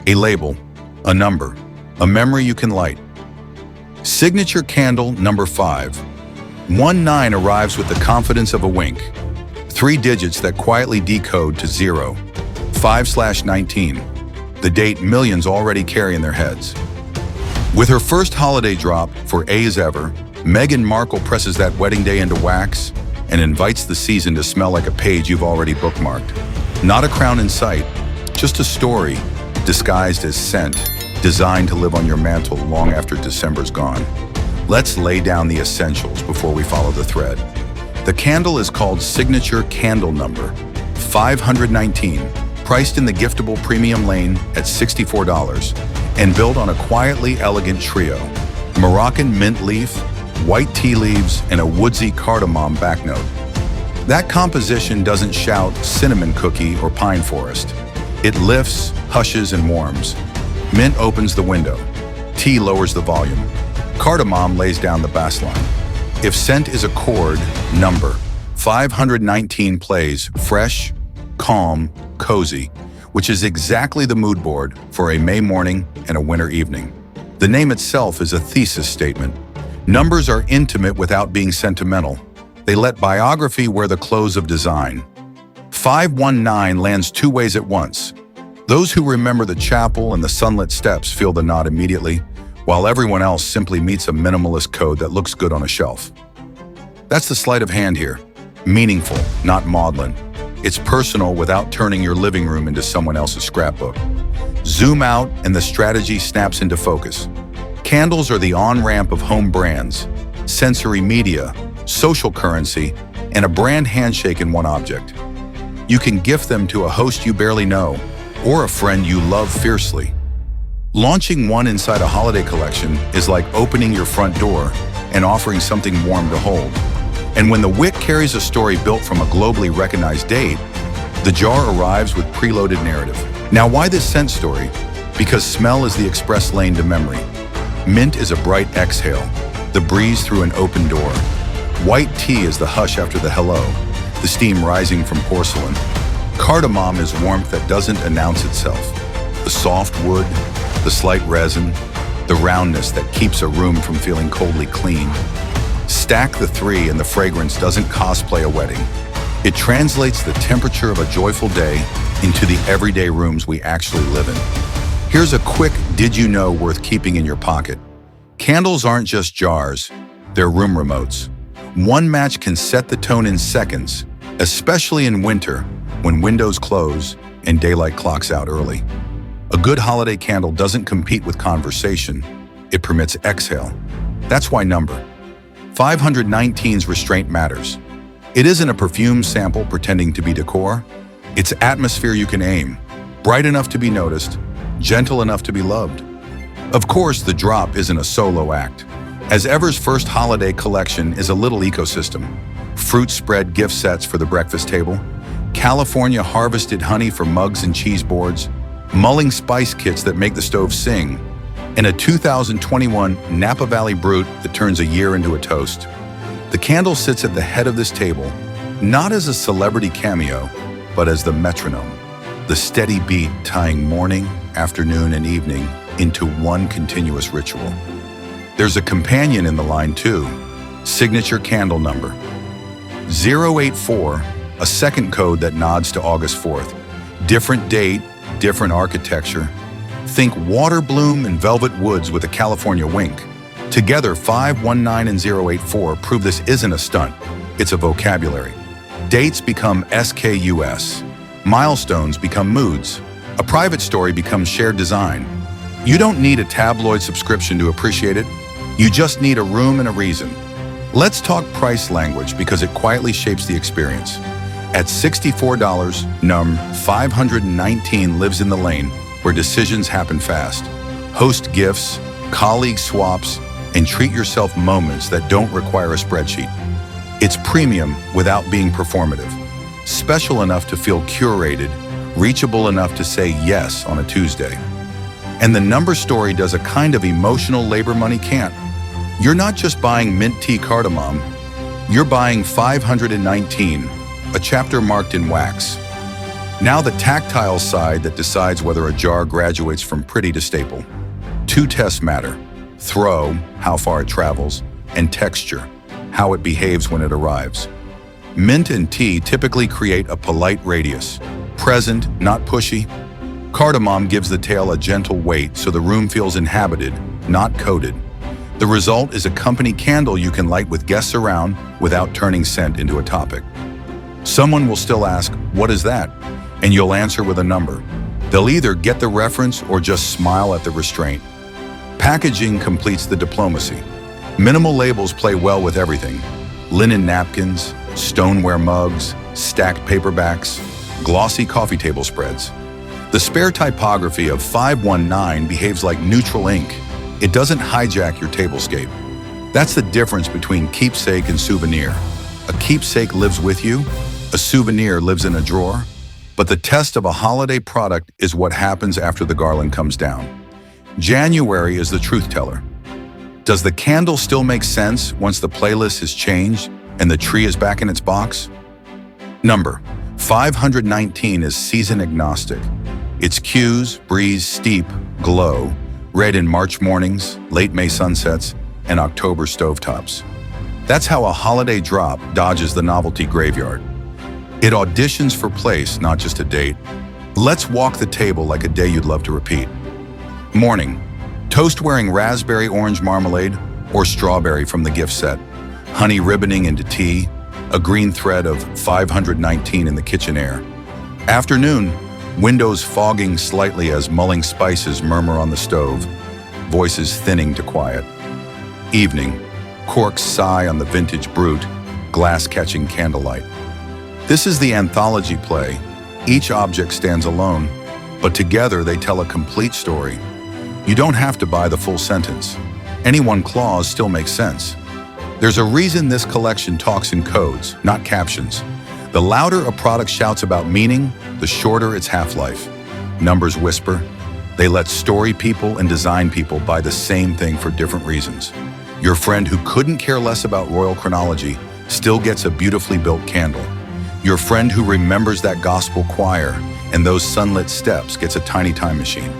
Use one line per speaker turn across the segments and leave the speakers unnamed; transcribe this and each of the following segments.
A label, a number, a memory you can light. Signature candle number 5. 19 arrives with the confidence of a wink. 3 digits that quietly decode to 0. 5/19. The date millions already carry in their heads. With her first holiday drop for A as ever, Meghan Markle presses that wedding day into wax and invites the season to smell like a page you've already bookmarked. Not a crown in sight, just a story disguised as scent, designed to live on your mantle long after December's gone. Let's lay down the essentials before we follow the thread. The candle is called Signature Candle Number 519, priced in the giftable-premium lane at $64, and built on a quietly elegant trio: Moroccan mint leaf, white tea leaves, and a woodsy cardamom backnote. That composition doesn't shout cinnamon cookie or pine forest. It lifts, hushes, and warms. Mint opens the window. Tea lowers the volume. Cardamom lays down the bass line. If scent is a chord, number 519 plays fresh, calm, cozy, which is exactly the mood board for a May morning and a winter evening. The name itself is a thesis statement. Numbers are intimate without being sentimental. They let biography wear the clothes of design. 519 lands 2 ways at once. Those who remember the chapel and the sunlit steps feel the nod immediately, while everyone else simply meets a minimalist code that looks good on a shelf. That's the sleight of hand here. Meaningful, not maudlin. It's personal without turning your living room into someone else's scrapbook. Zoom out and the strategy snaps into focus. Candles are the on-ramp of home brands, sensory media, social currency, and a brand handshake in one object. You can gift them to a host you barely know, or a friend you love fiercely. Launching one inside a holiday collection is like opening your front door and offering something warm to hold. And when the wick carries a story built from a globally recognized date, the jar arrives with preloaded narrative. Now, why this scent story? Because smell is the express lane to memory. Mint is a bright exhale, the breeze through an open door. White tea is the hush after the hello, the steam rising from porcelain. Cardamom is warmth that doesn't announce itself. The soft wood, the slight resin, the roundness that keeps a room from feeling coldly clean. Stack the 3 and the fragrance doesn't cosplay a wedding. It translates the temperature of a joyful day into the everyday rooms we actually live in. Here's a quick did you know worth keeping in your pocket. Candles aren't just jars, they're room remotes. One match can set the tone in seconds, especially in winter when windows close and daylight clocks out early. A good holiday candle doesn't compete with conversation, it permits exhale. That's why number 519's restraint matters. It isn't a perfume sample pretending to be decor. It's atmosphere you can aim, bright enough to be noticed, gentle enough to be loved. Of course, the drop isn't a solo act. As Ever's first holiday collection is a little ecosystem. Fruit spread gift sets for the breakfast table, California harvested honey for mugs and cheese boards, mulling spice kits that make the stove sing, and a 2021 Napa Valley Brut that turns a year into a toast. The candle sits at the head of this table, not as a celebrity cameo, but as the metronome, the steady beat tying morning, afternoon, and evening into one continuous ritual. There's a companion in the line too, signature candle number 084, a second code that nods to August 4th. Different date, different architecture. Think water bloom and velvet woods with a California wink. Together, 519 and 084 prove this isn't a stunt, it's a vocabulary. Dates become SKUS. Milestones become moods. A private story becomes shared design. You don't need a tabloid subscription to appreciate it. You just need a room and a reason. Let's talk price language because it quietly shapes the experience. At $64, num 519 lives in the lane where decisions happen fast. Host gifts, colleague swaps, and treat yourself moments that don't require a spreadsheet. It's premium without being performative. Special enough to feel curated, reachable enough to say yes on a Tuesday. And the number story does a kind of emotional labor money can't. You're not just buying mint tea cardamom, you're buying 519, a chapter marked in wax. Now the tactile side that decides whether a jar graduates from pretty to staple. Two tests matter: throw, how far it travels, and texture, how it behaves when it arrives. Mint and tea typically create a polite radius. Present, not pushy. Cardamom gives the tale a gentle weight so the room feels inhabited, not coated. The result is a company candle you can light with guests around without turning scent into a topic. Someone will still ask, "What is that?" And you'll answer with a number. They'll either get the reference or just smile at the restraint. Packaging completes the diplomacy. Minimal labels play well with everything: linen napkins, stoneware mugs, stacked paperbacks, glossy coffee table spreads. The spare typography of 519 behaves like neutral ink. It doesn't hijack your tablescape. That's the difference between keepsake and souvenir. A keepsake lives with you, a souvenir lives in a drawer. But the test of a holiday product is what happens after the garland comes down. January is the truth teller. Does the candle still make sense once the playlist has changed and the tree is back in its box? Number 519 is season agnostic. Its cues: breeze, steep, glow, red in March mornings, late May sunsets, and October stovetops. That's how a holiday drop dodges the novelty graveyard. It auditions for place, not just a date. Let's walk the table like a day you'd love to repeat. Morning: toast wearing raspberry orange marmalade or strawberry from the gift set, honey ribboning into tea, a green thread of 519 in the kitchen air. Afternoon: windows fogging slightly as mulling spices murmur on the stove, voices thinning to quiet. Evening: corks sigh on the vintage brut, glass catching candlelight. This is the anthology play. Each object stands alone, but together they tell a complete story. You don't have to buy the full sentence. Any one clause still makes sense. There's a reason this collection talks in codes, not captions. The louder a product shouts about meaning, the shorter its half-life. Numbers whisper. They let story people and design people buy the same thing for different reasons. Your friend who couldn't care less about royal chronology still gets a beautifully built candle. Your friend who remembers that gospel choir and those sunlit steps gets a tiny time machine.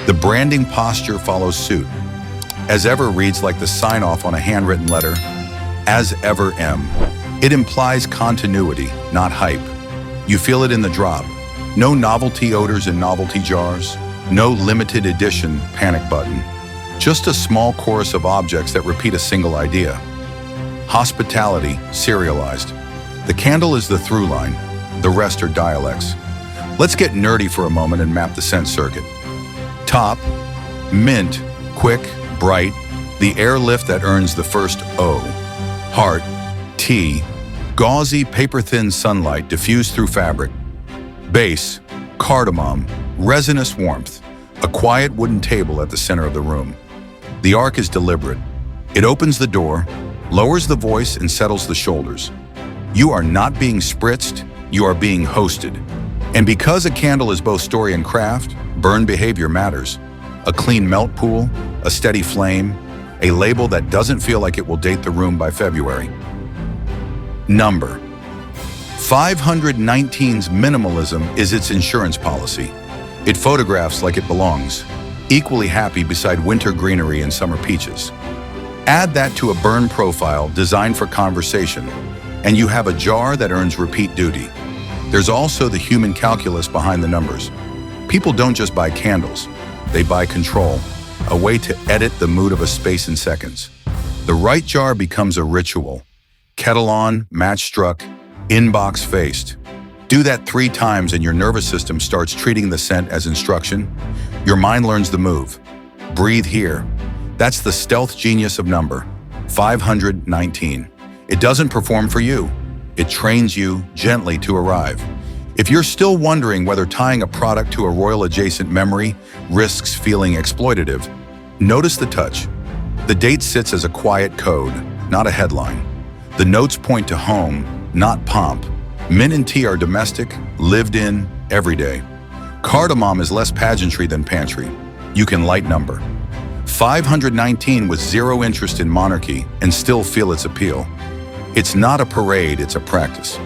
The branding posture follows suit. As ever reads like the sign-off on a handwritten letter. As ever M. It implies continuity, not hype. You feel it in the drop. No novelty odors in novelty jars. No limited edition panic button. Just a small chorus of objects that repeat a single idea. Hospitality, serialized. The candle is the through line. The rest are dialects. Let's get nerdy for a moment and map the scent circuit. Top: mint, quick, bright, the airlift that earns the first O. Heart: tea, gauzy, paper-thin sunlight diffused through fabric. Base: cardamom, resinous warmth, a quiet wooden table at the center of the room. The arc is deliberate. It opens the door, lowers the voice, and settles the shoulders. You are not being spritzed, you are being hosted. And because a candle is both story and craft, burn behavior matters. A clean melt pool, a steady flame, a label that doesn't feel like it will date the room by February. Number 519's minimalism is its insurance policy. It photographs like it belongs, equally happy beside winter greenery and summer peaches. Add that to a burn profile designed for conversation, and you have a jar that earns repeat duty. There's also the human calculus behind the numbers. People don't just buy candles, they buy control, a way to edit the mood of a space in seconds. The right jar becomes a ritual. Kettle on, match struck, inbox faced. Do that 3 times and your nervous system starts treating the scent as instruction. Your mind learns the move. Breathe here. That's the stealth genius of number 519. It doesn't perform for you. It trains you gently to arrive. If you're still wondering whether tying a product to a royal-adjacent memory risks feeling exploitative, notice the touch. The date sits as a quiet code, not a headline. The notes point to home, not pomp. Mint and tea are domestic, lived in, everyday. Cardamom is less pageantry than pantry. You can light number 519 with zero interest in monarchy and still feel its appeal. It's not a parade, it's a practice.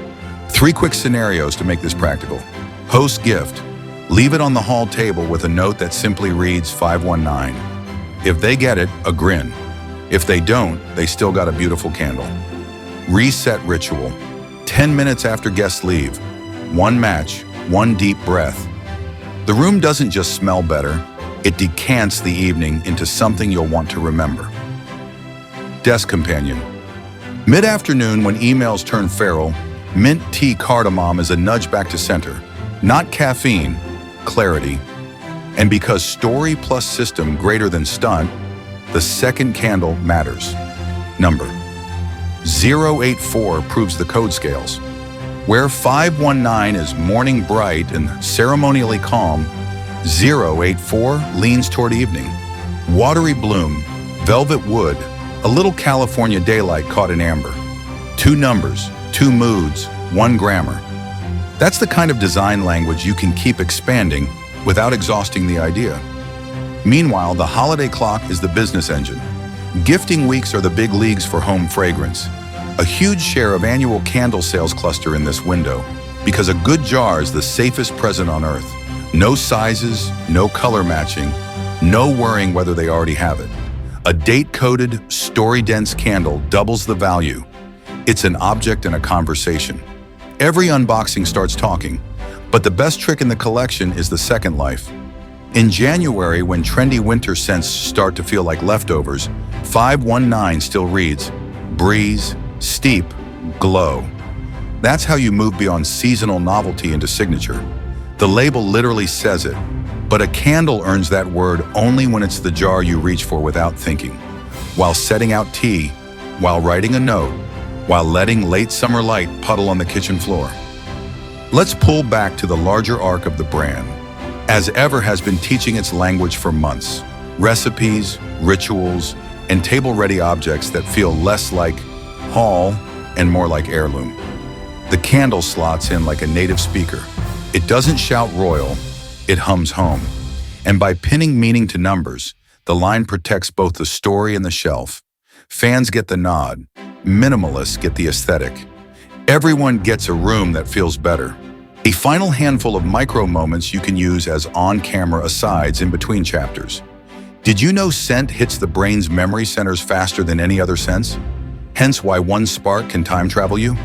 3 quick scenarios to make this practical. Host gift. Leave it on the hall table with a note that simply reads 519. If they get it, a grin. If they don't, they still got a beautiful candle. Reset ritual. 10 minutes after guests leave. One match, one deep breath. The room doesn't just smell better, it decants the evening into something you'll want to remember. Desk companion. Mid-afternoon when emails turn feral, mint tea cardamom is a nudge back to center. Not caffeine, clarity. And because story plus system greater than stunt, the second candle matters. Number. 084 proves the code scales. Where 519 is morning bright and ceremonially calm, 084 leans toward evening. Watery bloom, velvet wood, a little California daylight caught in amber. 2 numbers, 2 moods, 1 grammar. That's the kind of design language you can keep expanding without exhausting the idea. Meanwhile, the holiday clock is the business engine. Gifting weeks are the big leagues for home fragrance. A huge share of annual candle sales cluster in this window because a good jar is the safest present on earth. No sizes, no color matching, no worrying whether they already have it. A date-coded, story-dense candle doubles the value. It's an object and a conversation. Every unboxing starts talking, but the best trick in the collection is the second life. In January, when trendy winter scents start to feel like leftovers, 519 still reads, breeze, steep, glow. That's how you move beyond seasonal novelty into signature. The label literally says it, but a candle earns that word only when it's the jar you reach for without thinking. While setting out tea, while writing a note, while letting late summer light puddle on the kitchen floor. Let's pull back to the larger arc of the brand. As ever has been teaching its language for months. Recipes, rituals, and table-ready objects that feel less like haul and more like heirloom. The candle slots in like a native speaker. It doesn't shout royal, it hums home. And by pinning meaning to numbers, the line protects both the story and the shelf. Fans get the nod, minimalists get the aesthetic. Everyone gets a room that feels better. A final handful of micro moments you can use as on-camera asides in between chapters. Did you know scent hits the brain's memory centers faster than any other sense? Hence why one spark can time travel you?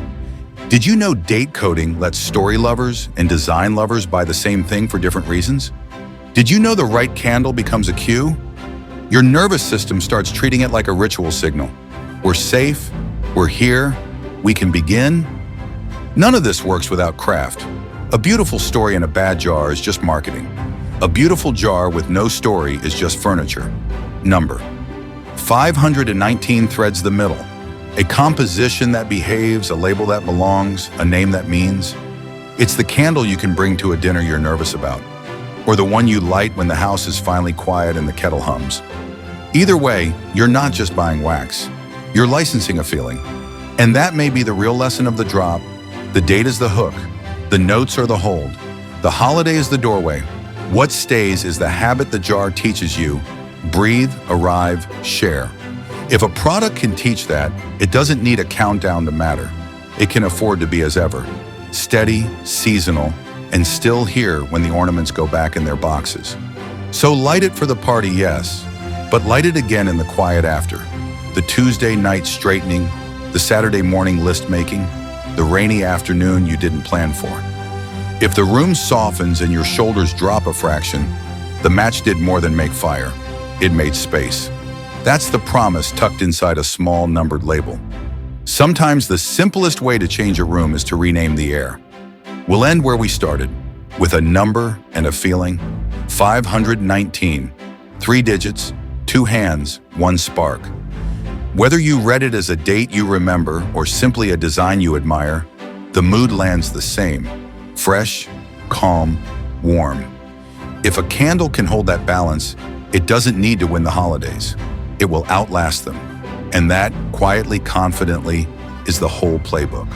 Did you know date coding lets story lovers and design lovers buy the same thing for different reasons? Did you know the right candle becomes a cue? Your nervous system starts treating it like a ritual signal. We're safe, we're here, we can begin. None of this works without craft. A beautiful story in a bad jar is just marketing. A beautiful jar with no story is just furniture. Number. 519 threads the middle. A composition that behaves, a label that belongs, a name that means. It's the candle you can bring to a dinner you're nervous about, or the one you light when the house is finally quiet and the kettle hums. Either way, you're not just buying wax. You're licensing a feeling. And that may be the real lesson of the drop. The date is the hook. The notes are the hold. The holiday is the doorway. What stays is the habit the jar teaches you. Breathe, arrive, share. If a product can teach that, it doesn't need a countdown to matter. It can afford to be as ever. Steady, seasonal, and still here when the ornaments go back in their boxes. So light it for the party, yes, but light it again in the quiet after. The Tuesday night straightening, the Saturday morning list making, the rainy afternoon you didn't plan for. If the room softens and your shoulders drop a fraction, the match did more than make fire. It made space. That's the promise tucked inside a small numbered label. Sometimes the simplest way to change a room is to rename the air. We'll end where we started, with a number and a feeling. 519. 3 digits, 2 hands, 1 spark. Whether you read it as a date you remember or simply a design you admire, the mood lands the same. Fresh, calm, warm. If a candle can hold that balance, it doesn't need to win the holidays. It will outlast them. And that, quietly, confidently, is the whole playbook.